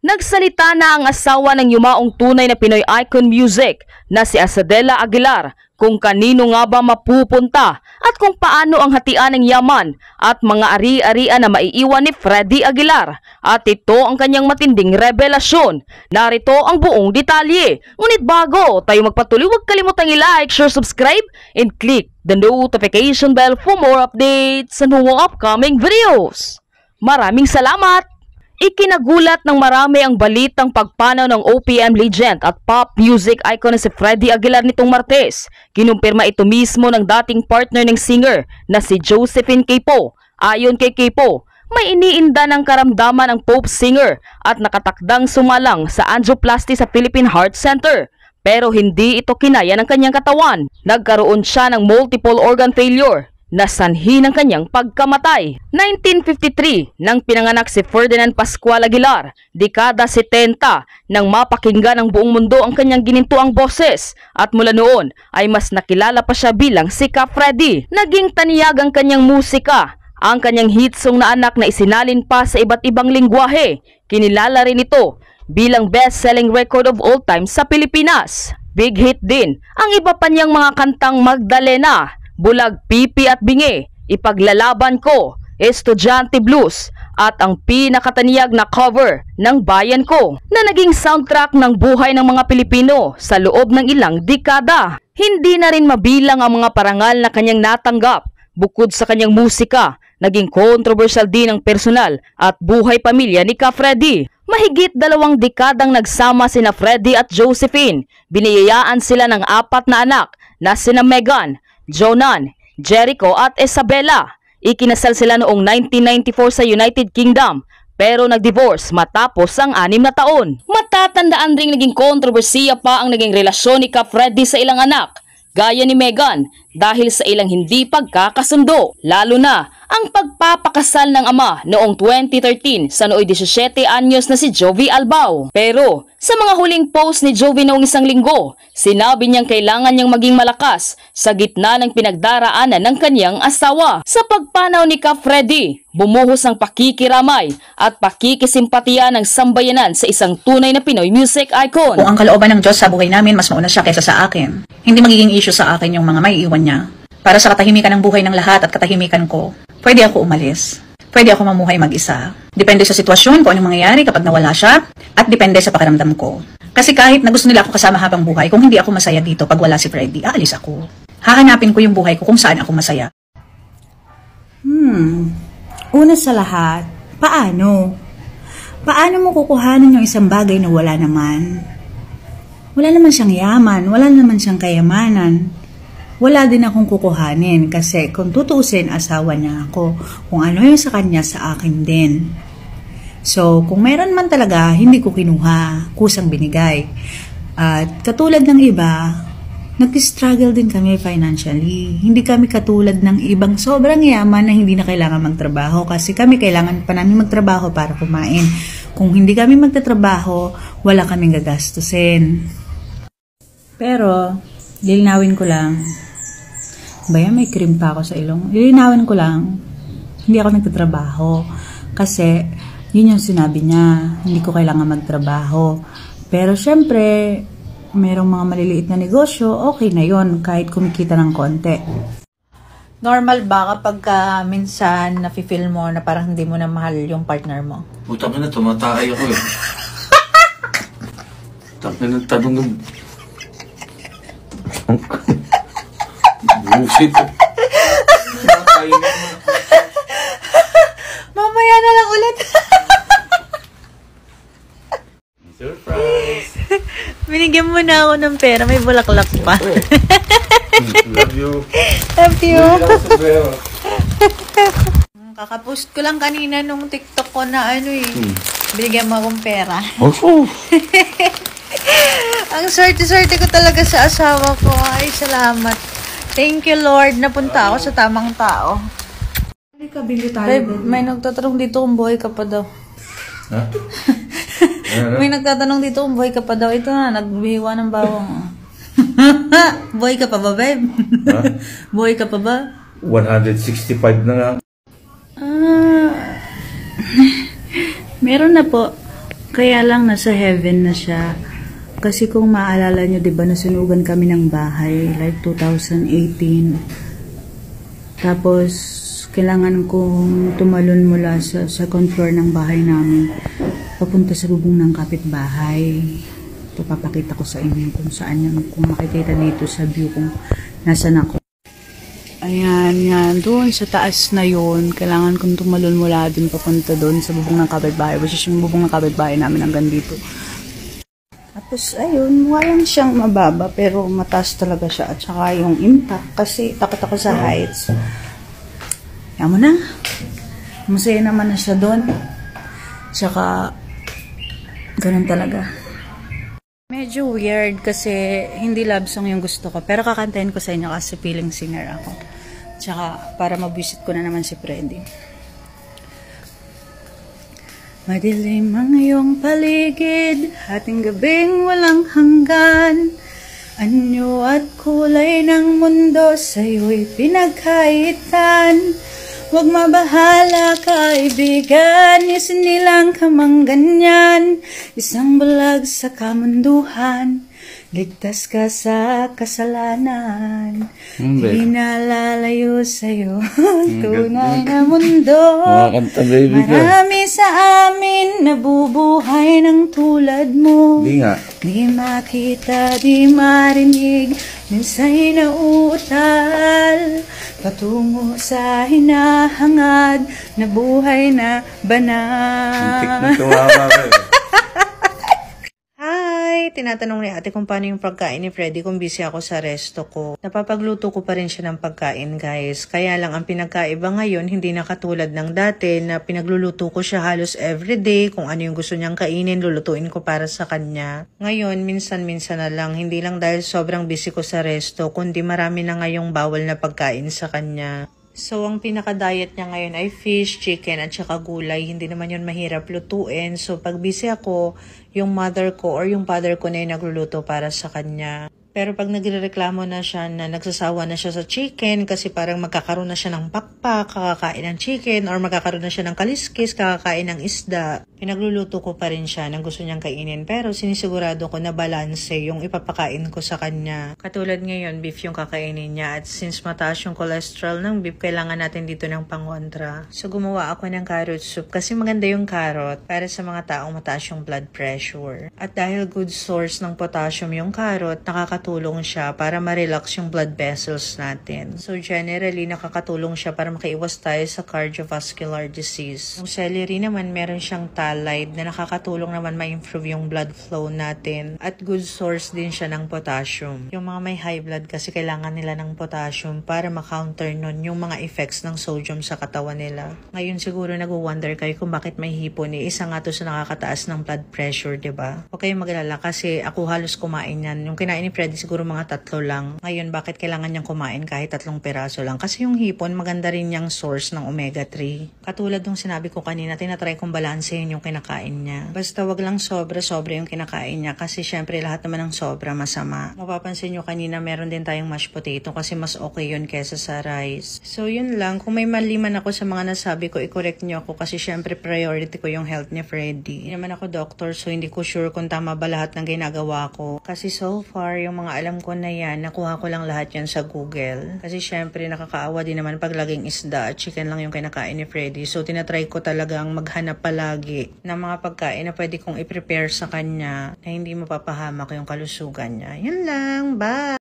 Nagsalita na ang asawa ng yumaong tunay na Pinoy icon music na si Asadela Aguilar kung kanino nga ba mapupunta at kung paano ang hatian ng yaman at mga ari-arian na maiiwan ni Freddy Aguilar. At ito ang kanyang matinding revelasyon. Narito ang buong detalye. Ngunit bago tayo magpatuloy, huwag kalimutang i-like, share, subscribe, and click the notification bell for more updates sa mga upcoming videos. Maraming salamat! Ikinagulat ng marami ang balitang pagpanaw ng OPM legend at pop music icon na si Freddy Aguilar nitong Martes. Kinumpirma ito mismo ng dating partner ng singer na si Josephine Queipo. Ayon kay Queipo, may iniinda ng karamdaman ang pop singer at nakatakdang sumalang sa angioplasty sa Philippine Heart Center. Pero hindi ito kinaya ng kanyang katawan. Nagkaroon siya ng multiple organ failure na sanhi ng kanyang pagkamatay. 1953 nang pinanganak si Ferdinand Pascual Aguilar, dekada 70 nang mapakinggan ng buong mundo ang kanyang ginintuang boses at mula noon ay mas nakilala pa siya bilang si Ka Freddy. Naging taniyag ang kanyang musika, ang kanyang hit song na anak na isinalin pa sa iba't ibang lingwahe. Kinilala rin ito bilang best-selling record of all time sa Pilipinas. Big hit din ang iba pa niyang mga kantang Magdalena, Bulag, Pipi at Bingi, Ipaglalaban Ko, Estudyante Blues at ang pinakataniyag na cover ng Bayan Ko na naging soundtrack ng buhay ng mga Pilipino sa loob ng ilang dekada. Hindi na rin mabilang ang mga parangal na kanyang natanggap. Bukod sa kanyang musika, naging controversial din ang personal at buhay pamilya ni Ka Freddy. Mahigit 2 dekadang nagsama sina Freddy at Josephine. Biniyayaan sila ng 4 na anak na sina Megan, Jonan, Jericho at Isabella. Ikinasal sila noong 1994 sa United Kingdom pero nag-divorce matapos ang 6 na taon. Matatandaan ring naging kontrobersiya pa ang naging relasyon ni Ka Freddy sa ilang anak, gaya ni Megan, dahil sa ilang hindi pagkakasundo, lalo na ang pagpapakasal ng ama noong 2013 sa nooy 17 anyos na si Jovi Albao. Pero sa mga huling post ni Jovi noong 1 linggo, sinabi niyang kailangan niyang maging malakas sa gitna ng pinagdaraanan ng kanyang asawa. Sa pagpanaw ni Ka Freddy, bumuhos ang pakikiramay at pakikisimpatiya ng sambayanan sa isang tunay na Pinoy music icon. Kung ang kalooban ng Diyos sa buhay namin, mas mauna siya kaysa sa akin. Hindi magiging issue sa akin yung mga may iwan niya. Para sa katahimikan ng buhay ng lahat at katahimikan ko, pwede ako umalis. Pwede ako mamuhay mag-isa. Depende sa sitwasyon kung anong mangyayari kapag nawala siya at depende sa pakiramdam ko. Kasi kahit na gusto nila ako kasama habang buhay, kung hindi ako masaya dito pag wala si Freddy, aalis ako. Hahanapin ko yung buhay ko kung saan ako masaya. Una sa lahat, paano? Paano mo kukuhanan yung isang bagay na wala naman? Wala naman siyang yaman, wala naman siyang kayamanan. Wala din akong kukuhanin kasi kung tutuusin, asawa niya ako. Kung ano yung sa kanya, sa akin din. So, kung meron man talaga, hindi ko kinuha, kusang binigay. At katulad ng iba, nag-struggle din kami financially. Hindi kami katulad ng ibang sobrang yaman na hindi na kailangan magtrabaho kasi kami kailangan pa namin magtrabaho para kumain. Kung hindi kami magtatrabaho, wala kaming gagastusin. Pero, lilinawin ko lang, bayan may cream pa ako sa ilong. Lilinawin ko lang, hindi ako nagtatrabaho. Kasi, yun yung sinabi niya, hindi ko kailangan magtrabaho. Pero syempre, merong mga maliliit na negosyo, okay na yon kahit kumikita ng konti. Normal ba kapag minsan nafe-feel mo na parang hindi mo na mahal yung partner mo? Puta ka na, tumatay ako eh. Tapos na nagtanong ng... Bullshit. Mamaya na lang ulit. Surprise! Binigyan mo na ako ng pera, may bulaklak pa. Love you. Love you. Kakapost ko lang kanina nung TikTok ko na binigyan mo akong pera. Oh. Ang swerte-swerte ko talaga sa asawa ko. Ay, salamat. Thank you, Lord. Napunta ako sa tamang tao. Babe, may nagtatanong dito kung buhay ka pa daw. Ha? May nagtatanong dito kung buhay ka pa daw. Ito na, nagbihiwa ng bawang. Buhay ka pa ba, babe? Ha? Buhay ka pa ba? 165 na nga. Meron na po. Kaya lang nasa heaven na siya. Kasi kung maalala nyo, di ba, nasunugan kami ng bahay, like 2018. Tapos, kailangan kong tumalon mula sa second floor ng bahay namin, papunta sa bubong ng kapitbahay. Ito, papakita ko sa inyo kung saan yan, kung makikita dito sa view kung nasan ako. Ayan, yan. Doon sa taas na yun, kailangan kong tumalon mula din papunta doon sa bubong ng kapitbahay. Which is yung bubong ng kapitbahay namin hanggang dito. Tapos, ayun, mukha lang siyang mababa, pero mataas talaga siya. At saka yung impact, kasi takot ako sa heights. Yan mo na. Masaya naman na siya doon. Tsaka, ganun talaga. Medyo weird kasi hindi love song yung gusto ko. Pero kakantahin ko sa inyo kasi feeling singer ako. Tsaka, para mabisit ko na naman si Freddy. Madilim ang iyong paligid, ating gabing walang hanggan. Anyo at kulay ng mundo sa'yo'y pinagkaitan. Huwag mabahala kaibigan, isinilang ka mang ganyan. Isang bulag sa kamunduhan, ligtas ka sa kasalanan. Di na lalayo sa'yo tunay na mundo. Marami sa amin nabubuhay ng tulad mo. Di nga. Di makita, di marinig, minsa'y nauutal patungo sa hinahangad na buhay na banal. Antik na tumama ka eh. Hi! Tinatanong ni ate kung paano yung pagkain ni Freddy kung busy ako sa resto ko. Napapagluto ko pa rin siya ng pagkain, guys. Kaya lang ang pinagkaiba ngayon, hindi na katulad ng dati na pinagluluto ko siya halos everyday. Kung ano yung gusto niyang kainin, lulutuin ko para sa kanya. Ngayon, minsan-minsan na lang. Hindi lang dahil sobrang busy ko sa resto, kundi marami na ngayong bawal na pagkain sa kanya. So, ang pinaka-diet niya ngayon ay fish, chicken, at saka gulay. Hindi naman yun mahirap lutuin. So, pag busy ako, yung mother ko or yung father ko na yung nagluluto para sa kanya. Pero pag nagrereklamo na siya na nagsasawa na siya sa chicken kasi parang magkakaroon na siya ng pakpak, kakakain ng chicken, or magkakaroon na siya ng kaliskis, kakakain ng isda, pinagluluto ko pa rin siya ng gusto niyang kainin. Pero sinisigurado ko na balanse yung ipapakain ko sa kanya. Katulad ngayon, beef yung kakainin niya. At since mataas yung cholesterol ng beef, kailangan natin dito ng pangontra. So gumawa ako ng carrot soup kasi maganda yung carrot para sa mga taong mataas yung blood pressure. At dahil good source ng potassium yung carrot, nakakatulong siya para ma-relax yung blood vessels natin. So generally, nakakatulong siya para makaiwas tayo sa cardiovascular disease. Yung celery naman, meron siyang thalide na nakakatulong naman ma-improve yung blood flow natin. At good source din siya ng potassium. Yung mga may high blood kasi kailangan nila ng potassium para ma-counter nun yung mga effects ng sodium sa katawan nila. Ngayon siguro nag-wonder kayo kung bakit may hipon eh. Isa nga to sa nakakataas ng blood pressure, diba? Huwag kayong mag-alala kasi ako halos kumain yan. Yung kinain ni Freddy siguro mga 3 lang. Ngayon, bakit kailangan niyang kumain kahit 3 piraso lang? Kasi yung hipon, maganda rin niyang source ng omega-3. Katulad nung sinabi ko kanina, tinatry kong balansehin yung kinakain niya. Basta wag lang sobra-sobra yung kinakain niya kasi syempre lahat naman ng sobra masama. Mapapansin nyo kanina meron din tayong mashed potato kasi mas okay yun kesa sa rice. So yun lang, kung may mali man ako sa mga nasabi ko, i-correct nyo ako kasi syempre priority ko yung health ni Freddy. Hindi naman ako doctor so hindi ko sure kung tama ba lahat ng ginagawa ko. Kasi so far, yung mga alam ko na yan, nakuha ko lang lahat yan sa Google. Kasi syempre nakakaawa din naman pag laging isda at chicken lang yung kinakain ni Freddy. So tinatry ko talagang maghanap palagi ng mga pagkain na pwede kong i-prepare sa kanya na hindi mapapahamak yung kalusugan niya. Yun lang, bye!